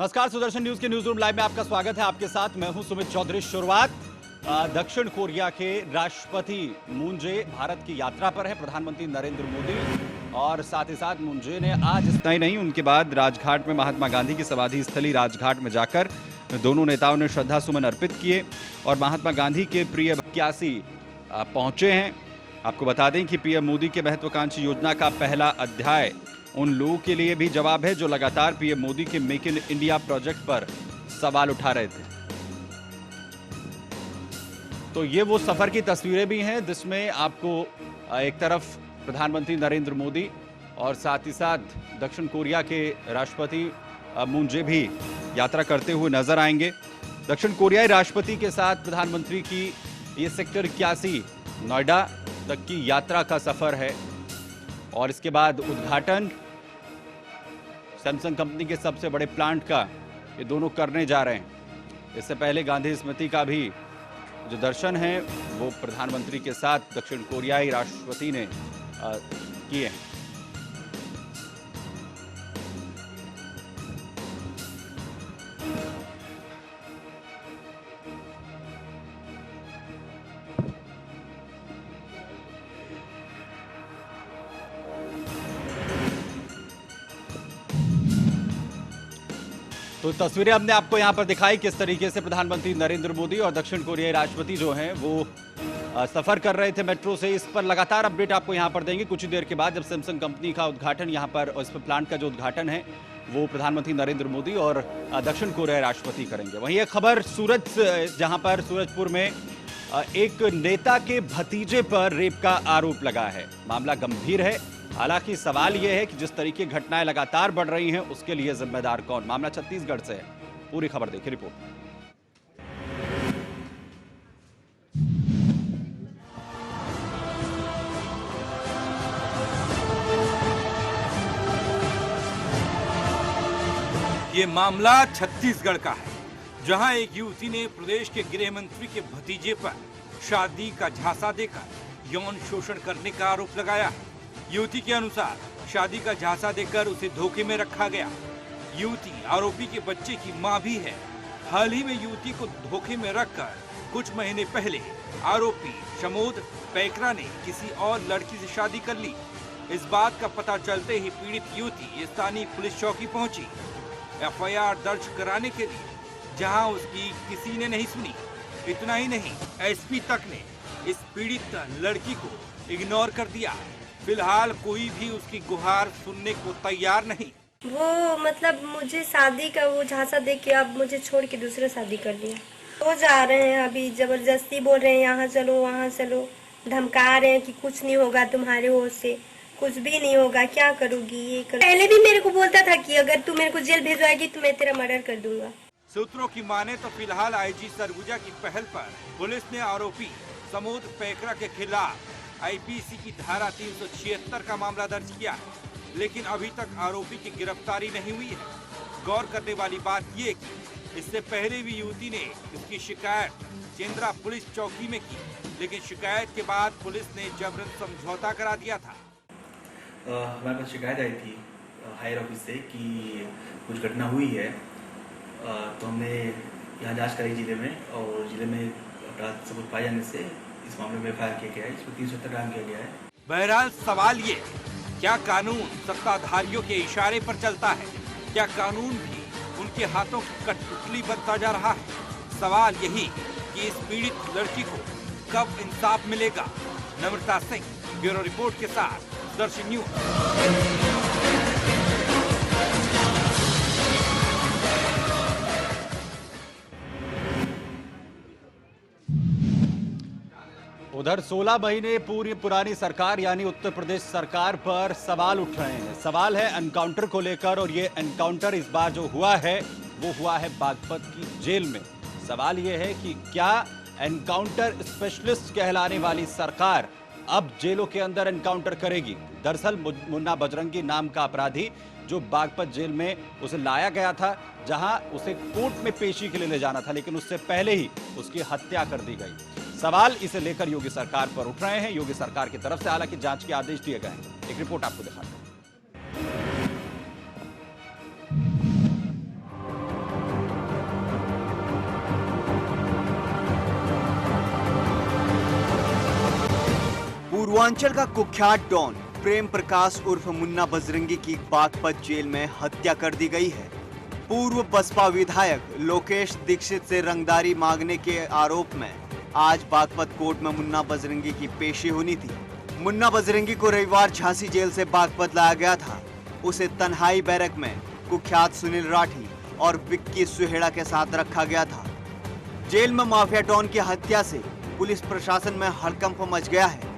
नमस्कार, सुदर्शन न्यूज के news room live में आपका स्वागत है। आपके साथ मैं हूं सुमित चौधरी। शुरुआत दक्षिण कोरिया के राष्ट्रपति मून जे भारत की यात्रा पर है। प्रधानमंत्री नरेंद्र मोदी और साथ ही साथ मून जे ने आज इतना ही नहीं, उनके बाद राजघाट में महात्मा गांधी की समाधि स्थली राजघाट में जाकर दोनों नेताओं ने श्रद्धा सुमन अर्पित किए और महात्मा गांधी के प्रिय 81 पहुंचे हैं। आपको बता दें कि पीएम मोदी के महत्वाकांक्षी योजना का पहला अध्याय उन लोगों के लिए भी जवाब है जो लगातार पीएम मोदी के मेक इन इंडिया प्रोजेक्ट पर सवाल उठा रहे थे। तो ये वो सफर की तस्वीरें भी हैं जिसमें आपको एक तरफ प्रधानमंत्री नरेंद्र मोदी और साथ ही साथ दक्षिण कोरिया के राष्ट्रपति मून जे भी यात्रा करते हुए नजर आएंगे। दक्षिण कोरियाई राष्ट्रपति के साथ प्रधानमंत्री की ये सेक्टर 81 नोएडा तक की यात्रा का सफर है और इसके बाद उद्घाटन सैमसंग कंपनी के सबसे बड़े प्लांट का ये दोनों करने जा रहे हैं। इससे पहले गांधी स्मृति का भी जो दर्शन है वो प्रधानमंत्री के साथ दक्षिण कोरियाई राष्ट्रपति ने किए हैं। तो तस्वीरें हमने आपको यहां पर दिखाई किस तरीके से प्रधानमंत्री नरेंद्र मोदी और दक्षिण कोरियाई राष्ट्रपति जो हैं वो सफर कर रहे थे मेट्रो से। इस पर लगातार अपडेट आपको यहां पर देंगे कुछ ही देर के बाद, जब सैमसंग कंपनी का उद्घाटन यहां पर, इस पर प्लांट का जो उद्घाटन है वो प्रधानमंत्री नरेंद्र मोदी और दक्षिण कोरियाई राष्ट्रपति करेंगे। वहीं एक खबर जहां पर सूरजपुर में एक नेता के भतीजे पर रेप का आरोप लगा है। मामला गंभीर है। हालांकि सवाल यह है कि जिस तरीके घटनाएं लगातार बढ़ रही हैं उसके लिए जिम्मेदार कौन। मामला छत्तीसगढ़ से है। पूरी खबर देखिए रिपोर्ट। ये मामला छत्तीसगढ़ का है, जहां एक युवती ने प्रदेश के गृह मंत्री के भतीजे पर शादी का झांसा देकर यौन शोषण करने का आरोप लगाया है। युवती के अनुसार शादी का झांसा देकर उसे धोखे में रखा गया। युवती आरोपी के बच्चे की मां भी है। हाल ही में युवती को धोखे में रखकर कुछ महीने पहले आरोपी शमोद पैकरा ने किसी और लड़की से शादी कर ली। इस बात का पता चलते ही पीड़ित युवती स्थानीय पुलिस चौकी पहुंची एफआईआर दर्ज कराने के लिए, जहां उसकी किसी ने नहीं सुनी। इतना ही नहीं, एसपी तक ने इस पीड़ित लड़की को इग्नोर कर दिया। फिलहाल कोई भी उसकी गुहार सुनने को तैयार नहीं। वो मतलब मुझे शादी का वो झांसा दे के अब मुझे छोड़ के दूसरे शादी कर दिया। वो जा रहे हैं, अभी जबरदस्ती बोल रहे हैं यहाँ चलो वहाँ चलो, धमका रहे हैं कि कुछ नहीं होगा तुम्हारे होश से, कुछ भी नहीं होगा, क्या करोगी ये कर। पहले भी मेरे को बोलता था कि अगर तू मेरे को जेल भेजवाएगी तो मैं तेरा मर्डर कर दूंगा। सूत्रों की माने तो फिलहाल आईजी सरगुजा की पहल पर पुलिस ने आरोपी समोद पैकरा के खिलाफ आईपीसी की धारा 376 का मामला दर्ज किया है, लेकिन अभी तक आरोपी की गिरफ्तारी नहीं हुई है। गौर करने वाली बात ये कि इससे पहले भी युवती ने इसकी शिकायत चेंद्रा पुलिस चौकी में की, लेकिन शिकायत के बाद पुलिस ने जबरन समझौता करा दिया था। हमारे पास शिकायत आई थी हायर ऑफिस से कि कुछ घटना हुई है, तो हमने यहाँ जांच कराई जिले में, और जिले में अपराध सबूत पाए जाने से इस मामले में एफआईआर किया गया है। इसमें 370 काम किया गया है। बहरहाल सवाल ये, क्या कानून सत्ताधारियों के इशारे पर चलता है? क्या कानून भी उनके हाथों की कठपुतली बनता जा रहा है? सवाल यही कि इस पीड़ित लड़की को कब इंसाफ मिलेगा। नम्रता सिंह, ब्यूरो रिपोर्ट के साथ सुदर्शन न्यूज। उधर 16 महीने पूरी पुरानी सरकार यानी उत्तर प्रदेश सरकार पर सवाल उठ रहे हैं। सवाल है एनकाउंटर को लेकर, और ये एनकाउंटर इस बार जो हुआ है वो हुआ है बागपत की जेल में। सवाल ये है कि क्या एनकाउंटर स्पेशलिस्ट कहलाने वाली सरकार अब जेलों के अंदर एनकाउंटर करेगी। दरअसल मुन्ना बजरंगी नाम का अपराधी जो बागपत जेल में उसे लाया गया था, जहां उसे कोर्ट में पेशी के लिए ले जाना था, लेकिन उससे पहले ही उसकी हत्या कर दी गई। सवाल इसे लेकर योगी सरकार पर उठ रहे हैं। योगी सरकार की तरफ से हालांकि जांच के आदेश दिए गए हैं। एक रिपोर्ट आपको दिखाते हैं। पूर्वांचल का कुख्यात डॉन प्रेम प्रकाश उर्फ मुन्ना बजरंगी की बागपत जेल में हत्या कर दी गई है। पूर्व बसपा विधायक लोकेश दीक्षित से रंगदारी मांगने के आरोप में आज बागपत कोर्ट में मुन्ना बजरंगी की पेशी होनी थी। मुन्ना बजरंगी को रविवार झांसी जेल से बागपत लाया गया था। उसे तन्हाई बैरक में कुख्यात सुनील राठी और विक्की सुहेड़ा के साथ रखा गया था। जेल में माफिया डॉन की हत्या से पुलिस प्रशासन में हड़कंप मच गया है।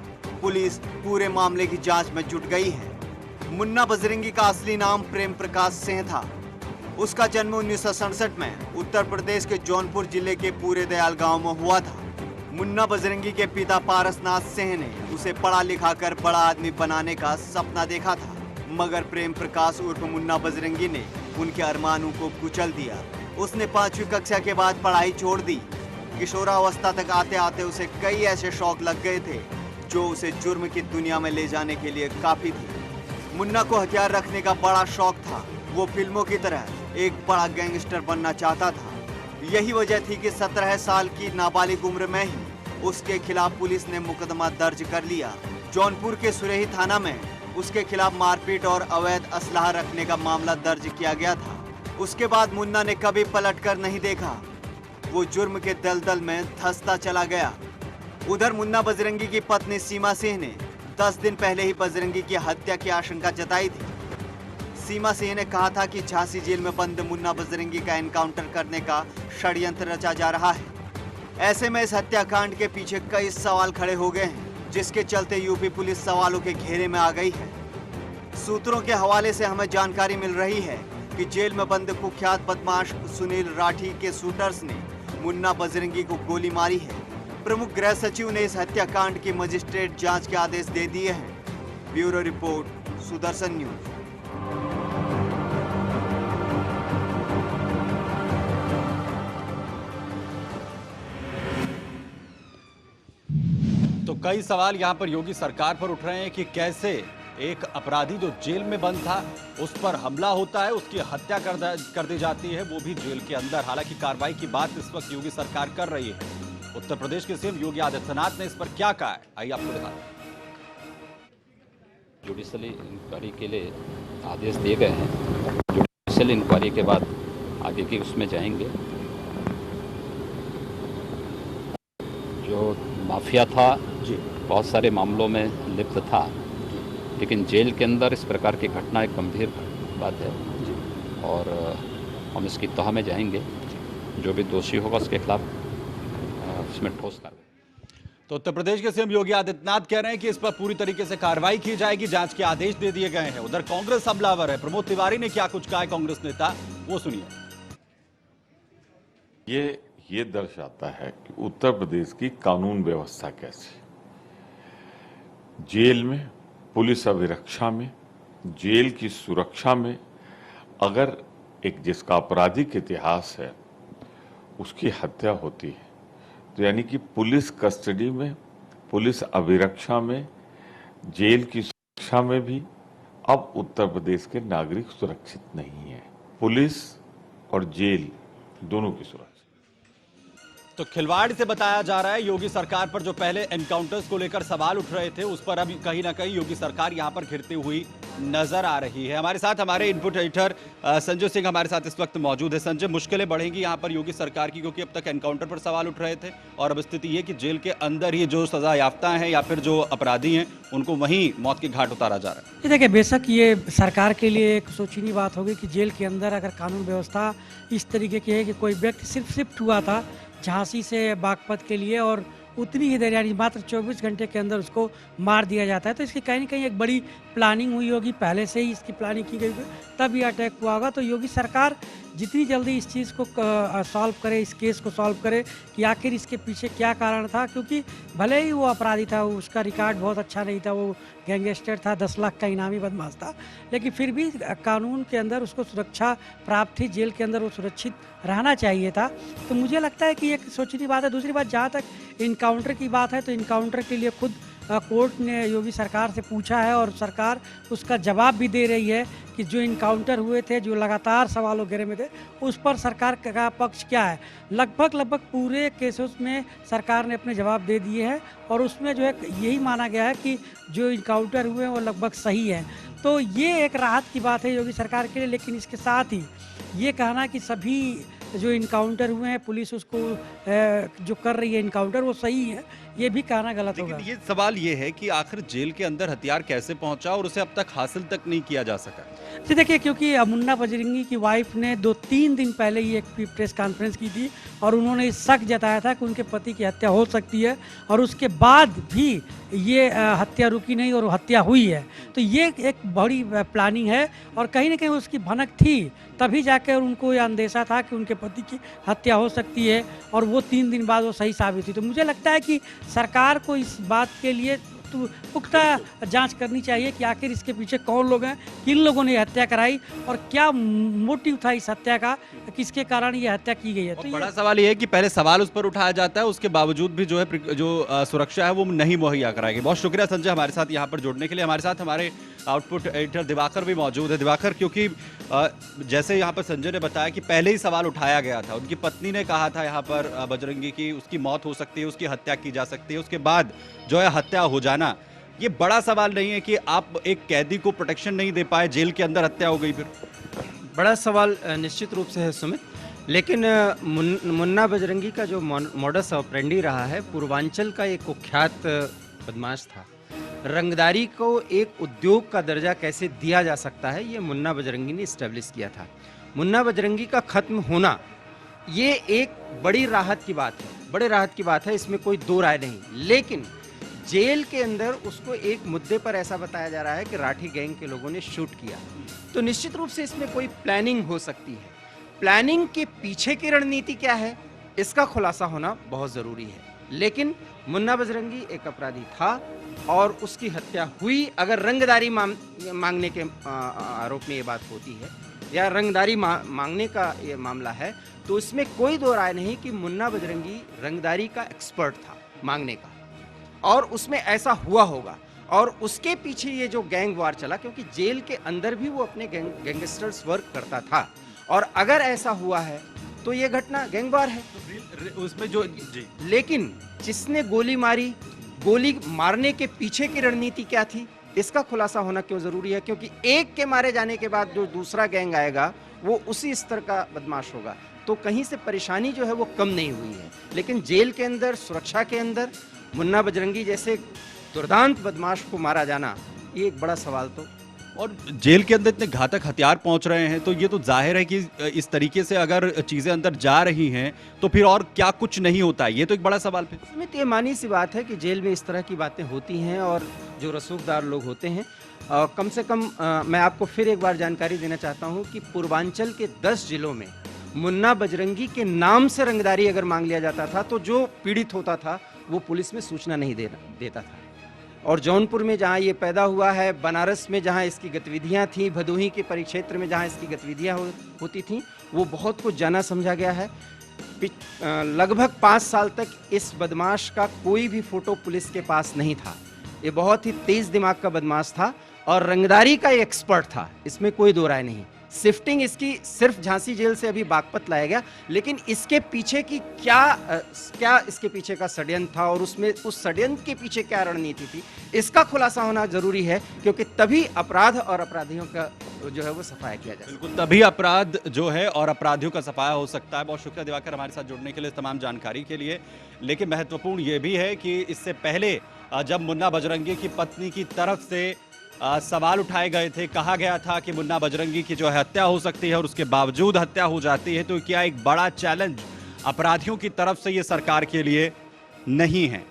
पुलिस पूरे मामले की जांच में जुट गई है। मुन्ना बजरंगी का असली नाम प्रेम प्रकाश सिंह था। उसका जन्म 1967 में उत्तर प्रदेश के जौनपुर जिले के पूरे दयाल गांव में हुआ था। मुन्ना बजरंगी के पिता पारसनाथ सिंह ने उसे पढ़ा लिखा कर बड़ा आदमी बनाने का सपना देखा था, मगर प्रेम प्रकाश उर्फ मुन्ना बजरंगी ने उनके अरमानों को कुचल दिया। उसने 5वीं कक्षा के बाद पढ़ाई छोड़ दी। किशोरावस्था तक आते आते उसे कई ऐसे शौक लग गए थे जो उसे जुर्म की दुनिया में ले जाने के लिए काफी थी। मुन्ना को हथियार रखने का बड़ा शौक था। वो फिल्मों की तरह एक बड़ा गैंगस्टर बनना चाहता था। यही वजह थी कि 17 साल की नाबालिग उम्र में ही उसके खिलाफ पुलिस ने मुकदमा दर्ज कर लिया। जौनपुर के सुरेही थाना में उसके खिलाफ मारपीट और अवैध असलाह रखने का मामला दर्ज किया गया था। उसके बाद मुन्ना ने कभी पलटकर नहीं देखा। वो जुर्म के दलदल में धंसता चला गया। उधर मुन्ना बजरंगी की पत्नी सीमा सिंह ने 10 दिन पहले ही बजरंगी की हत्या की आशंका जताई थी। सीमा सिंह ने कहा था कि झांसी जेल में बंद मुन्ना बजरंगी का एनकाउंटर करने का षड्यंत्र रचा जा रहा है। ऐसे में इस हत्याकांड के पीछे कई सवाल खड़े हो गए हैं, जिसके चलते यूपी पुलिस सवालों के घेरे में आ गई है। सूत्रों के हवाले से हमें जानकारी मिल रही है कि जेल में बंद कुख्यात बदमाश सुनील राठी के शूटर्स ने मुन्ना बजरंगी को गोली मारी है। प्रमुख गृह सचिव ने इस हत्याकांड की मजिस्ट्रेट जांच के आदेश दे दिए हैं। Bureau report, Sudarshan news. तो कई सवाल यहां पर योगी सरकार पर उठ रहे हैं कि कैसे एक अपराधी जो जेल में बंद था उस पर हमला होता है, उसकी हत्या कर दी जाती है, वो भी जेल के अंदर। हालांकि कार्रवाई की बात इस वक्त योगी सरकार कर रही है। उत्तर प्रदेश के सीएम योगी आदित्यनाथ ने इस पर क्या कहा है, आइए आपको दिखाते हैं। जुडिशल इंक्वायरी के लिए आदेश दिए गए हैं। जुडिशल इंक्वायरी के बाद आगे की उसमें जाएंगे। जो माफिया था जी, बहुत सारे मामलों में लिप्त था, लेकिन जेल के अंदर इस प्रकार की घटना एक गंभीर बात है जी। और हम इसकी तह में जाएंगे। जो भी दोषी होगा उसके खिलाफ उसमें ठोस कार्रवाई। तो उत्तर प्रदेश के सीएम योगी आदित्यनाथ कह रहे हैं कि इस पर पूरी तरीके से कार्रवाई की जाएगी, जांच के आदेश दे दिए गए हैं। उधर कांग्रेस हमलावर है। प्रमोद तिवारी ने क्या कुछ कहा है कांग्रेस नेता, वो सुनिए। ये दर्शाता है कि उत्तर प्रदेश की कानून व्यवस्था कैसी, जेल में, पुलिस अभिरक्षा में, जेल की सुरक्षा में अगर एक जिसका आपराधिक इतिहास है उसकी हत्या होती है, तो यानी कि पुलिस कस्टडी में, पुलिस अभिरक्षा में, जेल की सुरक्षा में भी अब उत्तर प्रदेश के नागरिक सुरक्षित नहीं है। पुलिस और जेल दोनों की सुरक्षा। तो खिलवाड़ से बताया जा रहा है योगी सरकार पर। जो पहले एनकाउंटर्स को लेकर सवाल उठ रहे थे, उस पर अब कहीं ना कहीं योगी सरकार यहां पर घिरती हुई नजर आ रही है। हमारे साथ हमारे इनपुट एडिटर संजय सिंह हमारे साथ इस वक्त मौजूद है। संजय, मुश्किलें बढ़ेंगी यहां पर योगी सरकार की, क्योंकि अब तक एनकाउंटर पर सवाल उठ रहे थे और अब स्थिति ये कि जेल के अंदर ही जो सजा याफ्ता हैं या फिर जो अपराधी हैं उनको वहीं मौत के घाट उतारा जा रहा है। देखिए, बेशक ये सरकार के लिए एक सोचनीय बात होगी कि जेल के अंदर अगर कानून व्यवस्था इस तरीके की है कि कोई व्यक्ति सिर्फ शिफ्ट हुआ था झांसी से बागपत के लिए और उतनी ही देर यानी मात्र 24 घंटे के अंदर उसको मार दिया जाता है, तो इसकी कहीं ना कहीं एक बड़ी प्लानिंग हुई होगी, पहले से ही इसकी प्लानिंग की गई होगी, तब ये अटैक हुआ होगा। तो योगी सरकार जितनी जल्दी इस चीज़ को सॉल्व करे, इस केस को सॉल्व करे कि आखिर इसके पीछे क्या कारण था, क्योंकि भले ही वो अपराधी था, उसका रिकॉर्ड बहुत अच्छा नहीं था, वो गैंगस्टर था, 10 लाख का इनामी बदमाश था, लेकिन फिर भी कानून के अंदर उसको सुरक्षा प्राप्त थी, जेल के अंदर वो सुरक्षित रहना चाहिए था। तो मुझे लगता है कि एक सोचनीय बात है। दूसरी बात, जहाँ तक इनकाउंटर की बात है, तो इनकाउंटर के लिए खुद कोर्ट ने योगी सरकार से पूछा है और सरकार उसका जवाब भी दे रही है कि जो इनकाउंटर हुए थे, जो लगातार सवालों घेरे में थे, उस पर सरकार का पक्ष क्या है। लगभग पूरे केसों में सरकार ने अपने जवाब दे दिए हैं और उसमें जो है यही माना गया है कि जो इनकाउंटर हुए हैं वो लगभग सही है। तो ये एक राहत की बात है योगी सरकार के लिए। लेकिन इसके साथ ही ये कहना कि सभी जो इनकाउंटर हुए हैं पुलिस उसको जो कर रही है इनकाउंटर वो सही है, ये भी कहना गलत होगा। लेकिन ये सवाल ये है कि आखिर जेल के अंदर हथियार कैसे पहुंचा और उसे अब तक हासिल तक नहीं किया जा सका। जी देखिए, क्योंकि मुन्ना बजरंगी की वाइफ ने 2-3 दिन पहले ही एक प्रेस कॉन्फ्रेंस की थी और उन्होंने शक जताया था कि उनके पति की हत्या हो सकती है और उसके बाद भी ये हत्या रुकी नहीं और हत्या हुई है। तो ये एक बड़ी प्लानिंग है और कहीं ना कहीं उसकी भनक थी, तभी जाकर उनको ये अंदेशा था कि उनके पति की हत्या हो सकती है और वो 3 दिन बाद वो सही साबित हुई। तो मुझे लगता है कि सरकार को इस बात के लिए तो पुख्ता जांच करनी चाहिए कि आखिर इसके पीछे कौन लोग हैं, किन लोगों ने ये हत्या कराई और क्या मोटिव था इस हत्या का, किसके कारण ये हत्या की गई है। तो बड़ा सवाल ये है कि पहले सवाल उस पर उठाया जाता है, उसके बावजूद भी जो है जो सुरक्षा है वो नहीं मुहैया कराई गई। बहुत शुक्रिया संजय हमारे साथ यहाँ पर जुड़ने के लिए। हमारे साथ हमारे आउटपुट एडिटर दिवाकर भी मौजूद है। दिवाकर, क्योंकि जैसे यहाँ पर संजय ने बताया कि पहले ही सवाल उठाया गया था, उनकी पत्नी ने कहा था यहाँ पर बजरंगी की उसकी मौत हो सकती है, उसकी हत्या की जा सकती है, उसके बाद जो है हत्या हो जाना, ये बड़ा सवाल नहीं है कि आप एक कैदी को प्रोटेक्शन नहीं दे पाए, जेल के अंदर हत्या हो गई। फिर बड़ा सवाल निश्चित रूप से है सुमित, लेकिन मुन्ना बजरंगी का जो मॉडस ऑपरेंडी रहा है, पूर्वांचल का एक कुख्यात बदमाश था। रंगदारी को एक उद्योग का दर्जा कैसे दिया जा सकता है, ये मुन्ना बजरंगी ने इस्टेब्लिश किया था। मुन्ना बजरंगी का खत्म होना ये एक बड़ी राहत की बात है, बड़े राहत की बात है, इसमें कोई दो राय नहीं। लेकिन जेल के अंदर उसको एक मुद्दे पर ऐसा बताया जा रहा है कि राठी गैंग के लोगों ने शूट किया, तो निश्चित रूप से इसमें कोई प्लानिंग हो सकती है। प्लानिंग के पीछे की रणनीति क्या है, इसका खुलासा होना बहुत ज़रूरी है। लेकिन मुन्ना बजरंगी एक अपराधी था और उसकी हत्या हुई। अगर रंगदारी मांगने के आरोप में ये बात होती है या रंगदारी मांगने का ये मामला है, तो इसमें कोई दो राय नहीं कि मुन्ना बजरंगी रंगदारी का एक्सपर्ट था मांगने का, और उसमें ऐसा हुआ होगा। और उसके पीछे ये जो गैंग वार चला, क्योंकि जेल के अंदर भी वो अपने गैंगस्टर्स वर्क करता था, और अगर ऐसा हुआ है तो ये घटना गैंग वार है उसमें जो जी। लेकिन जिसने गोली मारी, गोली मारने के पीछे की रणनीति क्या थी, इसका खुलासा होना क्यों जरूरी है, क्योंकि एक के मारे जाने के बाद जो दूसरा गैंग आएगा वो उसी स्तर का बदमाश होगा। तो कहीं से परेशानी जो है वो कम नहीं हुई है। लेकिन जेल के अंदर, सुरक्षा के अंदर मुन्ना बजरंगी जैसे दुर्दांत बदमाश को मारा जाना, ये एक बड़ा सवाल। तो और जेल के अंदर इतने घातक हथियार पहुंच रहे हैं, तो ये तो जाहिर है कि इस तरीके से अगर चीजें अंदर जा रही हैं तो फिर और क्या कुछ नहीं होता है, ये तो एक बड़ा सवाल है। सुमित, ये मानी सी बात है कि जेल में इस तरह की बातें होती हैं और जो रसूखदार लोग होते हैं, कम से कम मैं आपको फिर एक बार जानकारी देना चाहता हूँ कि पूर्वांचल के 10 जिलों में मुन्ना बजरंगी के नाम से रंगदारी अगर मांग लिया जाता था तो जो पीड़ित होता था वो पुलिस में सूचना नहीं देता था। और जौनपुर में जहाँ ये पैदा हुआ है, बनारस में जहाँ इसकी गतिविधियाँ थीं, भदोही के परिक्षेत्र में जहाँ इसकी गतिविधियाँ होती थीं, वो बहुत कुछ जाना समझा गया है। लगभग 5 साल तक इस बदमाश का कोई भी फोटो पुलिस के पास नहीं था। ये बहुत ही तेज दिमाग का बदमाश था और रंगदारी का एक्सपर्ट था, इसमें कोई दो राय नहीं। शिफ्टिंग इसकी सिर्फ झांसी जेल से अभी बागपत लाया गया, लेकिन इसके पीछे की क्या इसके पीछे का षड्यंत्र था और उसमें उस षड्यंत्र के पीछे क्या रणनीति थी, इसका खुलासा होना जरूरी है, क्योंकि तभी अपराध और अपराधियों का जो है वो सफाया किया जाए। बिल्कुल, तभी अपराध जो है और अपराधियों का सफाया हो सकता है। बहुत शुक्रिया दिवाकर हमारे साथ जुड़ने के लिए, तमाम जानकारी के लिए। लेकिन महत्वपूर्ण ये भी है कि इससे पहले जब मुन्ना बजरंगी की पत्नी की तरफ से सवाल उठाए गए थे, कहा गया था कि मुन्ना बजरंगी की जो है हत्या हो सकती है और उसके बावजूद हत्या हो जाती है, तो क्या एक बड़ा चैलेंज अपराधियों की तरफ से ये सरकार के लिए नहीं है।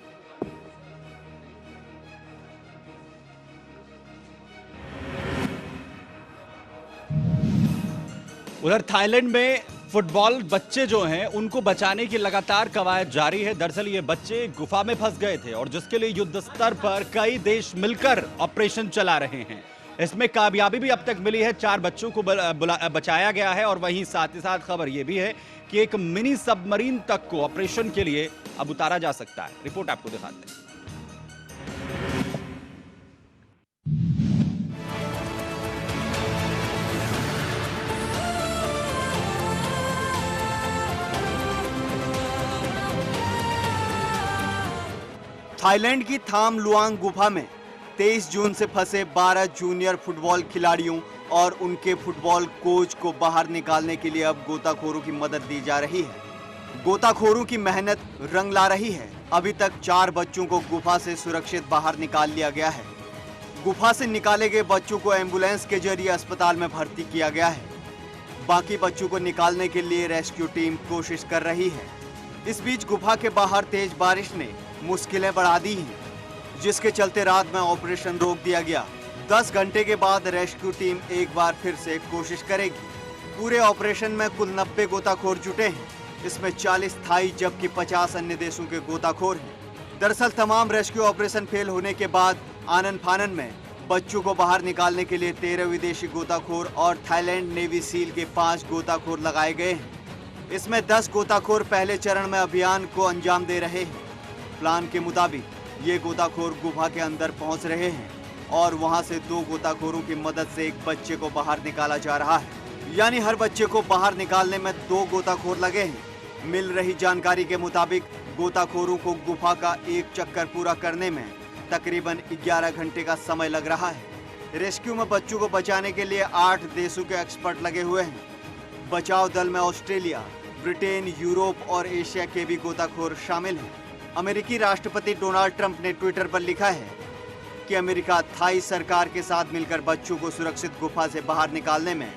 उधर थाईलैंड में फुटबॉल बच्चे जो हैं उनको बचाने की लगातार कवायद जारी है। दरअसल ये बच्चे गुफा में फंस गए थे और जिसके लिए युद्ध स्तर पर कई देश मिलकर ऑपरेशन चला रहे हैं। इसमें कामयाबी भी अब तक मिली है, 4 बच्चों को बचाया गया है और वहीं साथ ही साथ खबर यह भी है कि एक मिनी सबमरीन तक को ऑपरेशन के लिए अब उतारा जा सकता है। रिपोर्ट आपको दिखाते हैं। थाईलैंड की थाम लुआंग गुफा में 23 जून से फंसे 12 जूनियर फुटबॉल खिलाड़ियों और उनके फुटबॉल कोच को बाहर निकालने के लिए अब गोताखोरों की मदद दी जा रही है। गोताखोरों की मेहनत रंग ला रही है। अभी तक 4 बच्चों को गुफा से सुरक्षित बाहर निकाल लिया गया है। गुफा से निकाले गए बच्चों को एम्बुलेंस के जरिए अस्पताल में भर्ती किया गया है। बाकी बच्चों को निकालने के लिए रेस्क्यू टीम कोशिश कर रही है। इस बीच गुफा के बाहर तेज बारिश ने मुश्किलें बढ़ा दी हैं, जिसके चलते रात में ऑपरेशन रोक दिया गया। 10 घंटे के बाद रेस्क्यू टीम एक बार फिर से कोशिश करेगी। पूरे ऑपरेशन में कुल 90 गोताखोर जुटे हैं। इसमें 40 थाई जबकि 50 अन्य देशों के गोताखोर हैं। दरअसल तमाम रेस्क्यू ऑपरेशन फेल होने के बाद आनन फानन में बच्चों को बाहर निकालने के लिए 13 विदेशी गोताखोर और थाईलैंड नेवी सील के 5 गोताखोर लगाए गए हैं। इसमें 10 गोताखोर पहले चरण में अभियान को अंजाम दे रहे हैं। प्लान के मुताबिक ये गोताखोर गुफा के अंदर पहुंच रहे हैं और वहां से 2 गोताखोरों की मदद से एक बच्चे को बाहर निकाला जा रहा है। यानी हर बच्चे को बाहर निकालने में 2 गोताखोर लगे हैं। मिल रही जानकारी के मुताबिक गोताखोरों को गुफा का एक चक्कर पूरा करने में तकरीबन 11 घंटे का समय लग रहा है। रेस्क्यू में बच्चों को बचाने के लिए 8 देशों के एक्सपर्ट लगे हुए हैं। बचाव दल में ऑस्ट्रेलिया, ब्रिटेन, यूरोप और एशिया के भी गोताखोर शामिल हैं। अमेरिकी राष्ट्रपति डोनाल्ड ट्रंप ने ट्विटर पर लिखा है कि अमेरिका थाई सरकार के साथ मिलकर बच्चों को सुरक्षित गुफा से बाहर निकालने में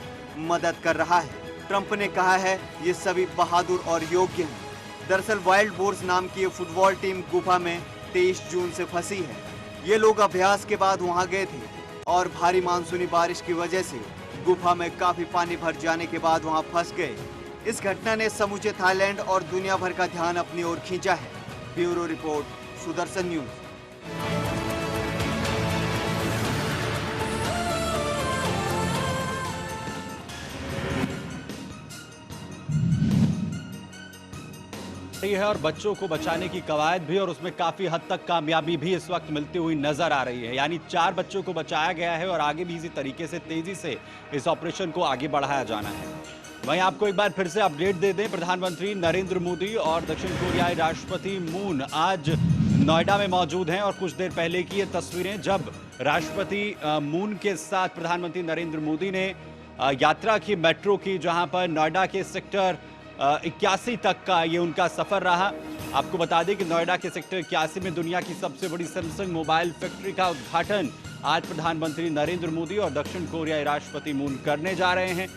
मदद कर रहा है। ट्रंप ने कहा है ये सभी बहादुर और योग्य हैं। दरअसल वाइल्ड बोर्स नाम की ये फुटबॉल टीम गुफा में 23 जून से फंसी है। ये लोग अभ्यास के बाद वहां गए थे और भारी मानसूनी बारिश की वजह से गुफा में काफी पानी भर जाने के बाद वहां फंस गए। इस घटना ने समूचे थाईलैंड और दुनिया भर का ध्यान अपनी ओर खींचा है। Bureau report, Sudarshan news. है और बच्चों को बचाने की कवायद भी और उसमें काफी हद तक कामयाबी भी इस वक्त मिलती हुई नजर आ रही है। यानी 4 बच्चों को बचाया गया है और आगे भी इसी तरीके से तेजी से इस ऑपरेशन को आगे बढ़ाया जाना है। वहीं आपको एक बार फिर से अपडेट दे दें, प्रधानमंत्री नरेंद्र मोदी और दक्षिण कोरियाई राष्ट्रपति मून आज नोएडा में मौजूद हैं और कुछ देर पहले की ये तस्वीरें जब राष्ट्रपति मून के साथ प्रधानमंत्री नरेंद्र मोदी ने यात्रा की मेट्रो की, जहां पर नोएडा के सेक्टर 81 तक का ये उनका सफर रहा। आपको बता दें कि नोएडा के सेक्टर 81 में दुनिया की सबसे बड़ी सैमसंग मोबाइल फैक्ट्री का उद्घाटन आज प्रधानमंत्री नरेंद्र मोदी और दक्षिण कोरियाई राष्ट्रपति मून करने जा रहे हैं,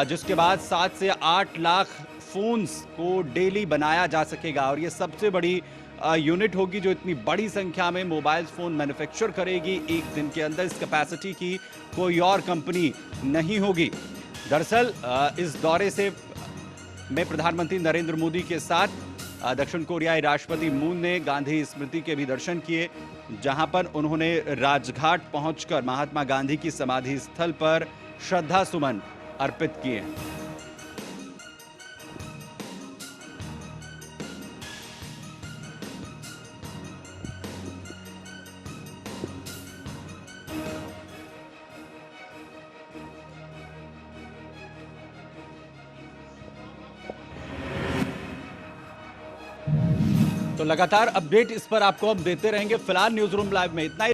जिसके बाद 7 से 8 लाख फोन्स को डेली बनाया जा सकेगा और ये सबसे बड़ी यूनिट होगी जो इतनी बड़ी संख्या में मोबाइल फोन मैन्युफैक्चर करेगी एक दिन के अंदर। इस कैपेसिटी की कोई और कंपनी नहीं होगी। दरअसल इस दौरे से में प्रधानमंत्री नरेंद्र मोदी के साथ दक्षिण कोरियाई राष्ट्रपति मून ने गांधी स्मृति के भी दर्शन किए, जहां पर उन्होंने राजघाट पहुंचकर महात्मा गांधी की समाधि स्थल पर श्रद्धा सुमन अर्पित किए। तो लगातार अपडेट इस पर आपको हम देते रहेंगे। फिलहाल न्यूज रूम लाइव में इतना ही।